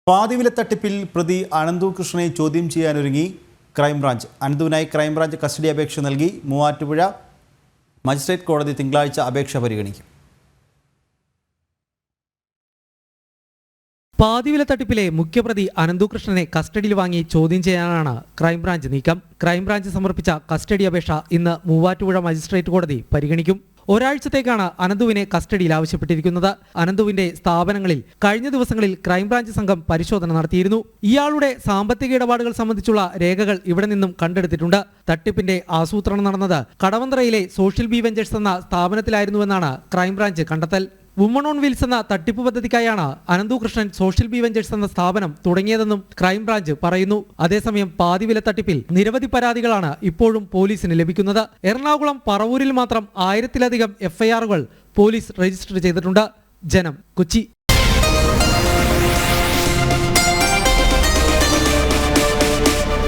പാതിവില തട്ടിപ്പിൽ പ്രതി അനന്തു കൃഷ്ണനെ ചോദ്യം ചെയ്യാനൊരുങ്ങി ക്രൈംബ്രാഞ്ച്. അനന്തുവിനായി ക്രൈംബ്രാഞ്ച് കസ്റ്റഡി അപേക്ഷ നൽകി. മൂവാറ്റുപുഴ മജിസ്ട്രേറ്റ് കോടതി തിങ്കളാഴ്ച അപേക്ഷ പരിഗണിക്കും. പാതിവില തട്ടിപ്പിലെ മുഖ്യപ്രതി അനന്തുകൃഷ്ണനെ കസ്റ്റഡിയിൽ വാങ്ങി ചോദ്യം ചെയ്യാനാണ് ക്രൈംബ്രാഞ്ച് നീക്കം. ക്രൈംബ്രാഞ്ച് സമർപ്പിച്ച കസ്റ്റഡി അപേക്ഷ ഇന്ന് മൂവാറ്റുപുഴ മജിസ്ട്രേറ്റ് കോടതി പരിഗണിക്കും. ഒരാഴ്ചത്തേക്കാണ് അനന്തുവിനെ കസ്റ്റഡിയിൽ ആവശ്യപ്പെട്ടിരിക്കുന്നത്. അനന്തുവിന്റെ സ്ഥാപനങ്ങളിൽ കഴിഞ്ഞ ദിവസങ്ങളിൽ ക്രൈംബ്രാഞ്ച് സംഘം പരിശോധന നടത്തിയിരുന്നു. ഇയാളുടെ സാമ്പത്തിക ഇടപാടുകൾ സംബന്ധിച്ചുള്ള രേഖകൾ ഇവിടെ നിന്നും കണ്ടെടുത്തിട്ടുണ്ട്. തട്ടിപ്പിന്റെ ആസൂത്രണം നടന്നത് കടവന്ത്രയിലെ സോഷ്യൽ ബി വെഞ്ചേഴ്സ് എന്ന സ്ഥാപനത്തിലായിരുന്നുവെന്നാണ് ക്രൈംബ്രാഞ്ച് കണ്ടെത്തൽ. വുമൺ ഓൺ വീൽസ് എന്ന തട്ടിപ്പ് പദ്ധതിക്കായാണ് അനന്തുകൃഷ്ണൻ സോഷ്യൽ ബി വെഞ്ചേഴ്സ് എന്ന സ്ഥാപനം തുടങ്ങിയതെന്നും ക്രൈംബ്രാഞ്ച് പറയുന്നു. അതേസമയം പാതിവില തട്ടിപ്പിൽ നിരവധി പരാതികളാണ് ഇപ്പോഴും പോലീസിന് ലഭിക്കുന്നത്. എറണാകുളം പറവൂരിൽ മാത്രം 1000-ലധികം FIR പോലീസ് രജിസ്റ്റർ ചെയ്തിട്ടുണ്ട്. ജനം, കൊച്ചി.